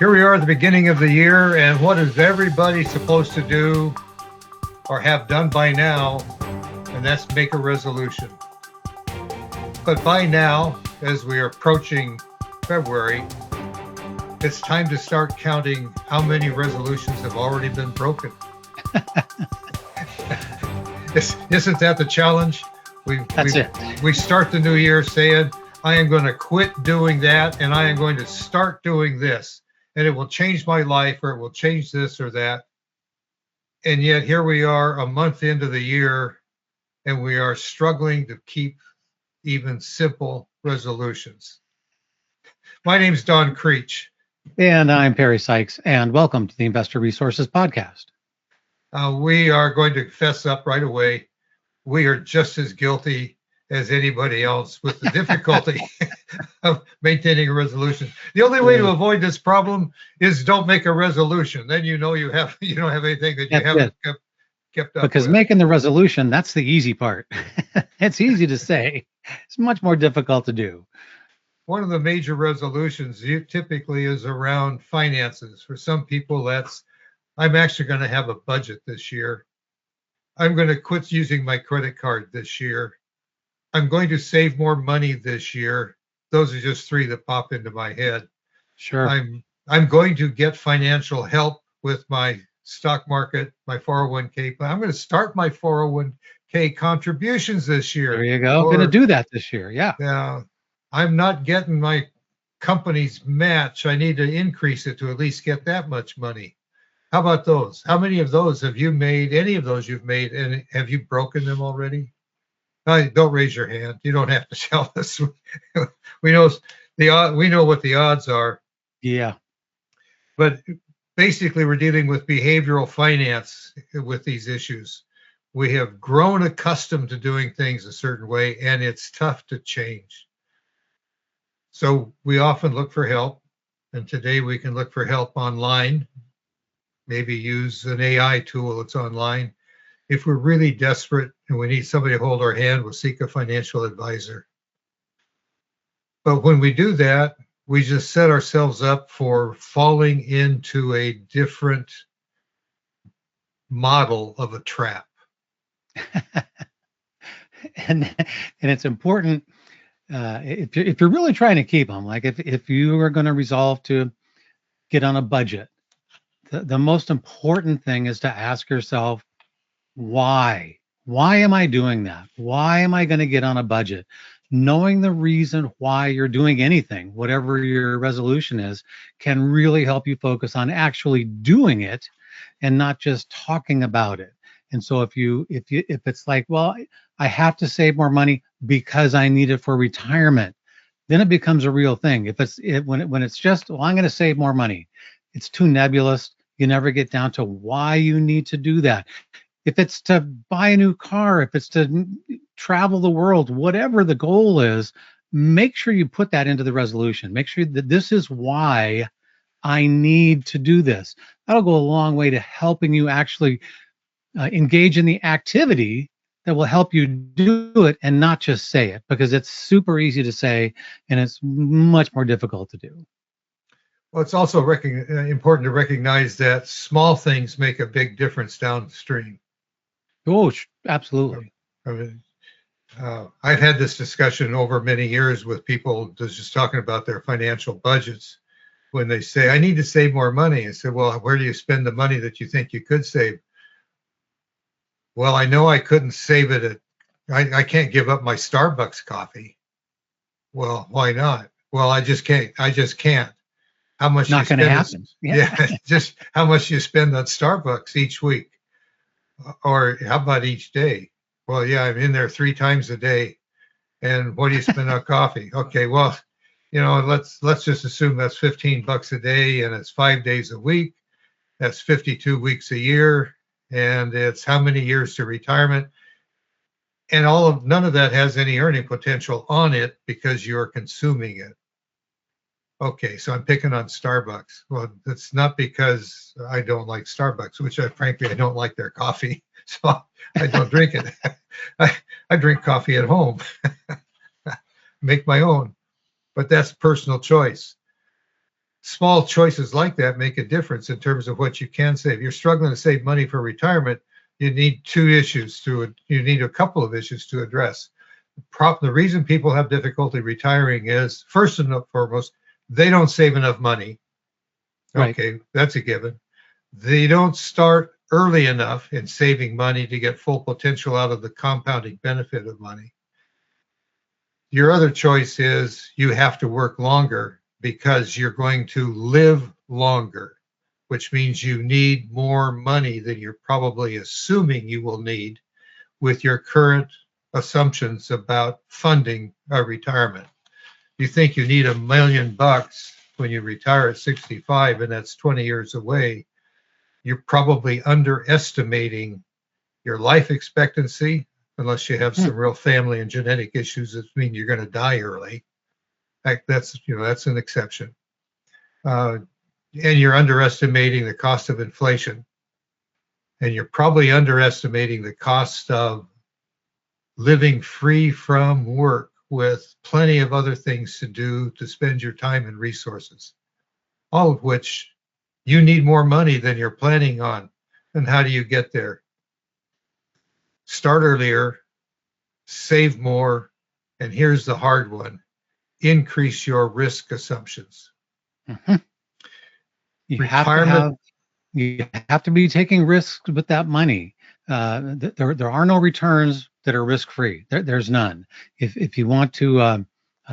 Here we are at the beginning of the year, and what is everybody supposed to do or have done by now? And that's make a resolution. But by now, as we are approaching February, it's time to start counting how many resolutions have already been broken. Isn't that the challenge? We start the new year saying, I am going to quit doing that and I am going to start doing this. And it will change my life, or it will change this or that. And yet here we are a month into the year, and we are struggling to keep even simple resolutions. My name's Don Creech. And I'm Perry Sykes, and welcome to the Investor Resources Podcast. We are going to fess up right away. We are just as guilty as anybody else with the difficulty of maintaining a resolution. The only way to avoid this problem is don't make a resolution. Then you don't have anything that you haven't kept up because with. Making the resolution, that's the easy part. It's easy to say. It's much more difficult to do. One of the major resolutions typically is around finances. For some people, that's, I'm actually going to have a budget this year. I'm going to quit using my credit card this year. I'm going to save more money this year. Those are just three that pop into my head. Sure. I'm going to get financial help with my stock market, my 401k plan. I'm going to start my 401k contributions this year. There you go. I'm going to do that this year. Yeah. Yeah. I'm not getting my company's match. I need to increase it to at least get that much money. How about those? How many of those have you made? Any of those you've made, and have you broken them already? Don't raise your hand. You don't have to tell us. We know what the odds are. Yeah. But basically, we're dealing with behavioral finance with these issues. We have grown accustomed to doing things a certain way, and it's tough to change. So we often look for help, and today we can look for help online. Maybe use an AI tool that's online. If we're really desperate and we need somebody to hold our hand, we'll seek a financial advisor. But when we do that, we just set ourselves up for falling into a different model of a trap. and it's important if you're really trying to keep them, like if you are going to resolve to get on a budget, the most important thing is to ask yourself, why am I doing that? Why am I going to get on a budget? Knowing the reason why you're doing anything, whatever your resolution is, can really help you focus on actually doing it and not just talking about it. And so if it's like, well, I have to save more money because I need it for retirement, then it becomes a real thing. When it's just, well, I'm going to save more money, it's too nebulous. You never get down to why you need to do that. If it's to buy a new car, if it's to travel the world, whatever the goal is, make sure you put that into the resolution. Make sure that this is why I need to do this. That'll go a long way to helping you actually engage in the activity that will help you do it and not just say it, because it's super easy to say and it's much more difficult to do. Well, it's also important to recognize that small things make a big difference downstream. Oh, absolutely. I mean, I've had this discussion over many years with people just talking about their financial budgets. When they say, I need to save more money, I say, well, where do you spend the money that you think you could save? Well, I know I couldn't save it I can't give up my Starbucks coffee. Well, why not? Well, I just can't. How much? Not going to happen. Yeah, just how much you spend on Starbucks each week, or how about each day? Well, yeah, I'm in there 3 times a day, and what do you spend on coffee? Okay, well, let's just assume that's $15 a day, and it's 5 days a week. That's 52 weeks a year, and it's how many years to retirement? And none of that has any earning potential on it because you're consuming it. Okay, so I'm picking on Starbucks. Well, that's not because I don't like Starbucks, which frankly, I don't like their coffee, so I don't drink it. I drink coffee at home, make my own, but that's personal choice. small choices like that make a difference in terms of what you can save. You're struggling to save money for retirement. You need you need a couple of issues to address. The reason people have difficulty retiring is, first and foremost, they don't save enough money. Right. Okay, that's a given. They don't start early enough in saving money to get full potential out of the compounding benefit of money. Your other choice is you have to work longer because you're going to live longer, which means you need more money than you're probably assuming you will need with your current assumptions about funding a retirement. You think you need $1 million when you retire at 65, and that's 20 years away. You're probably underestimating your life expectancy, unless you have Hmm. some real family and genetic issues that mean you're going to die early. In fact, that's an exception. And you're underestimating the cost of inflation, and you're probably underestimating the cost of living free from work with plenty of other things to do to spend your time and resources, all of which you need more money than you're planning on. And how do you get there? Start earlier, save more, and here's the hard one: increase your risk assumptions. Mhm. You have to Retirement, have you have to be taking risks with that money. There are no returns that are risk free. There's none. If you want to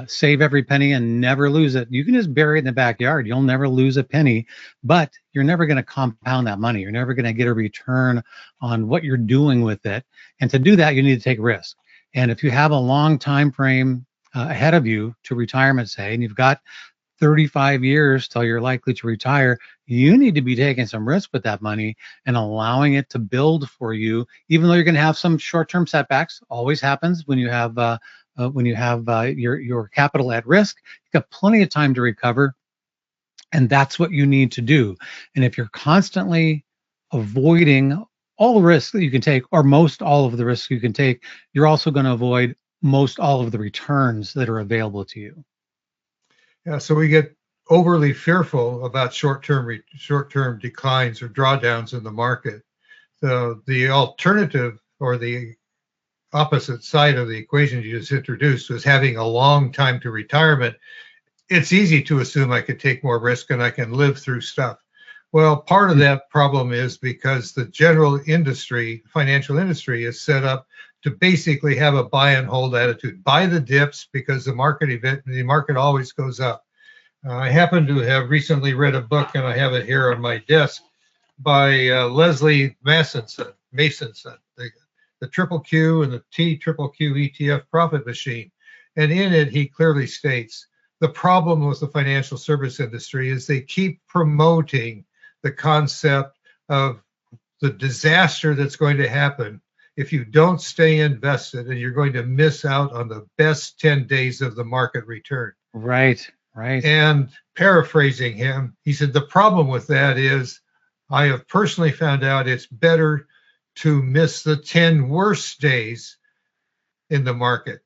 save every penny and never lose it, you can just bury it in the backyard. You'll never lose a penny, but you're never going to compound that money. You're never going to get a return on what you're doing with it. And to do that, you need to take risk. And if you have a long time frame ahead of you to retirement, say, and you've got 35 years till you're likely to retire, you need to be taking some risk with that money and allowing it to build for you, even though you're going to have some short-term setbacks. Always happens when you have your capital at risk. You've got plenty of time to recover, and that's what you need to do. And if you're constantly avoiding all the risks that you can take, or most all of the risks you can take, you're also going to avoid most all of the returns that are available to you. yeah, so we get overly fearful about short-term declines or drawdowns in the market. So the alternative, or the opposite side of the equation you just introduced, was having a long time to retirement. It's easy to assume I could take more risk and I can live through stuff. Well, part of that problem is because the general industry, financial industry, is set up to basically have a buy and hold attitude. Buy the dips because the market always goes up. I happen to have recently read a book, and I have it here on my desk, by Leslie Masonson, the Triple Q and the T Triple Q ETF Profit Machine. And in it, he clearly states the problem with the financial service industry is they keep promoting the concept of the disaster that's going to happen if you don't stay invested, and you're going to miss out on the best 10 days of the market return. Right, right. And paraphrasing him, he said, the problem with that is I have personally found out it's better to miss the 10 worst days in the market.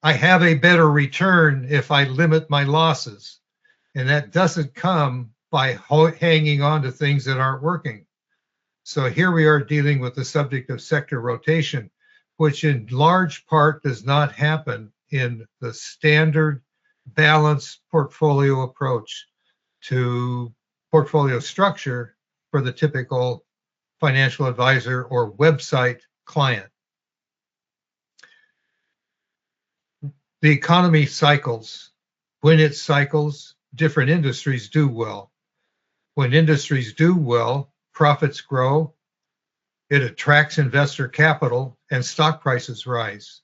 I have a better return if I limit my losses. And that doesn't come by hanging on to things that aren't working. So here we are dealing with the subject of sector rotation, which in large part does not happen in the standard balanced portfolio approach to portfolio structure for the typical financial advisor or website client. The economy cycles. When it cycles, different industries do well. When industries do well, profits grow, it attracts investor capital, and stock prices rise.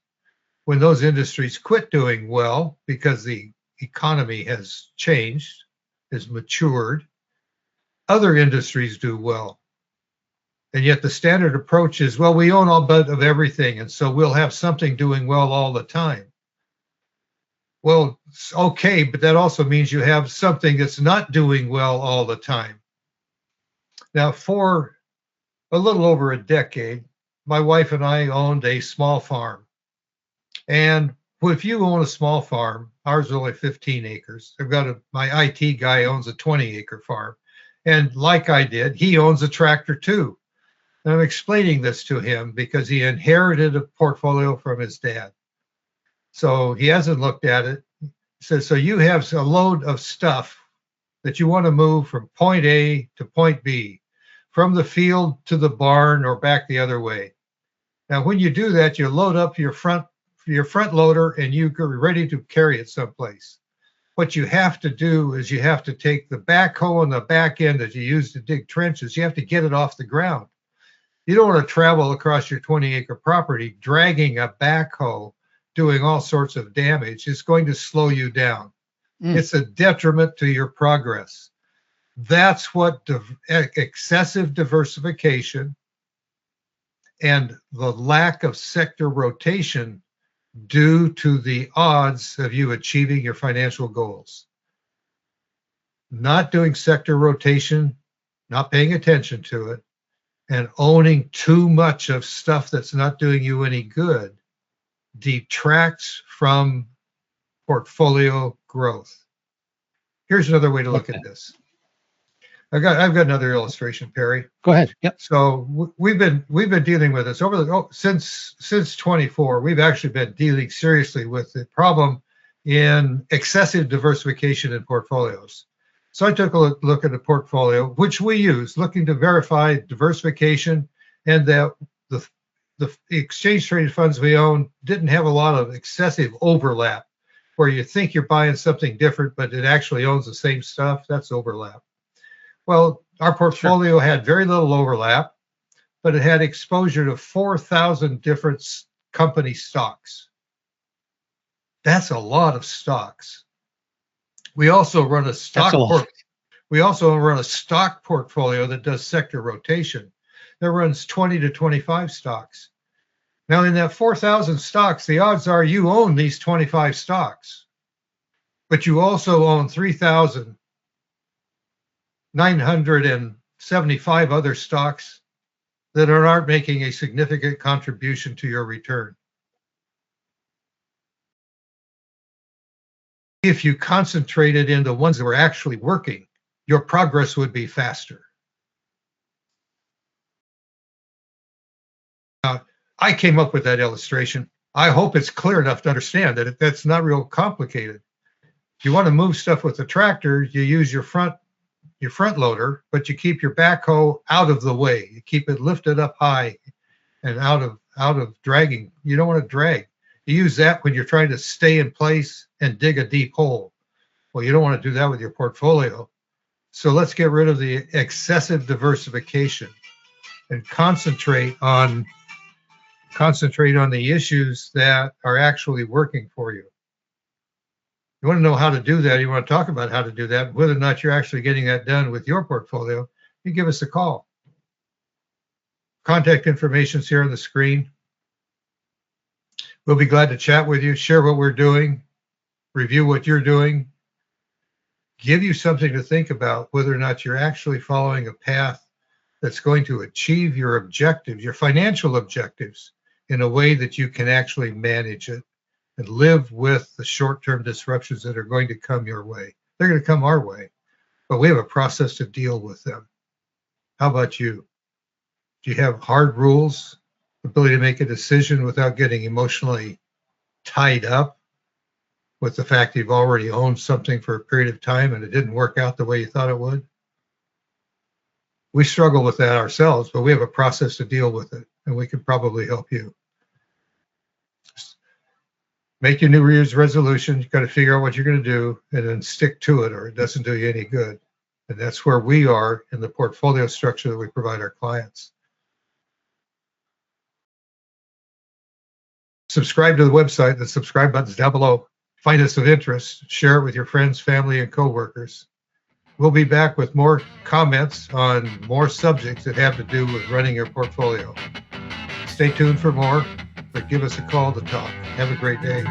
When those industries quit doing well because the economy has changed, has matured, other industries do well. And yet the standard approach is, well, we own all but of everything, and so we'll have something doing well all the time. Well, okay, but that also means you have something that's not doing well all the time. Now, for a little over a decade, my wife and I owned a small farm. And Well, if you own a small farm, ours is only 15 acres. My IT guy owns a 20-acre farm. And like I did, he owns a tractor too. And I'm explaining this to him because he inherited a portfolio from his dad. So he hasn't looked at it. He says, so you have a load of stuff that you want to move from point A to point B, from the field to the barn or back the other way. Now, when you do that, you load up your front loader and you're ready to carry it someplace. What you have to do is you have to take the backhoe on the back end that you use to dig trenches. You have to get it off the ground. You don't want to travel across your 20-acre property dragging a backhoe, doing all sorts of damage. It's going to slow you down. It's a detriment to your progress. That's what excessive diversification and the lack of sector rotation do to the odds of you achieving your financial goals. Not doing sector rotation, not paying attention to it, and owning too much of stuff that's not doing you any good detracts from portfolio growth. Here's another way to look at this. I've got another illustration, Perry. Go ahead. Yep. So we've been dealing with this since 24. We've actually been dealing seriously with the problem in excessive diversification in portfolios. So I took a look at a portfolio which we use, looking to verify diversification and that the exchange traded funds we own didn't have a lot of excessive overlap, where you think you're buying something different, but it actually owns the same stuff. That's overlap. Well, our portfolio had very little overlap, but it had exposure to 4,000 different company stocks. That's a lot of stocks. We also run a stock portfolio that does sector rotation that runs 20 to 25 stocks. Now, in that 4,000 stocks, the odds are you own these 25 stocks, but you also own 3,975 other stocks that aren't making a significant contribution to your return. If you concentrated in the ones that were actually working, your progress would be faster. I came up with that illustration. I hope it's clear enough to understand that that's not real complicated. If you want to move stuff with the tractor, you use your front loader, but you keep your backhoe out of the way. You keep it lifted up high and out of dragging. You don't want to drag. You use that when you're trying to stay in place and dig a deep hole. Well, you don't want to do that with your portfolio. So let's get rid of the excessive diversification and concentrate on the issues that are actually working for you. You want to know how to do that. You want to talk about how to do that, whether or not you're actually getting that done with your portfolio, you give us a call. Contact information is here on the screen. We'll be glad to chat with you, share what we're doing, review what you're doing, give you something to think about whether or not you're actually following a path that's going to achieve your objectives, your financial objectives, in a way that you can actually manage it and live with the short-term disruptions that are going to come your way. They're going to come our way, but we have a process to deal with them. How about you? Do you have hard rules, ability to make a decision without getting emotionally tied up with the fact that you've already owned something for a period of time and it didn't work out the way you thought it would? We struggle with that ourselves, but we have a process to deal with it, and we can probably help you. Make your New Year's resolution. You've got to figure out what you're going to do and then stick to it, or it doesn't do you any good. And that's where we are in the portfolio structure that we provide our clients. Subscribe to the website. The subscribe button's down below. Find us of interest. Share it with your friends, family, and coworkers. We'll be back with more comments on more subjects that have to do with running your portfolio. Stay tuned for more, but give us a call to talk. Have a great day.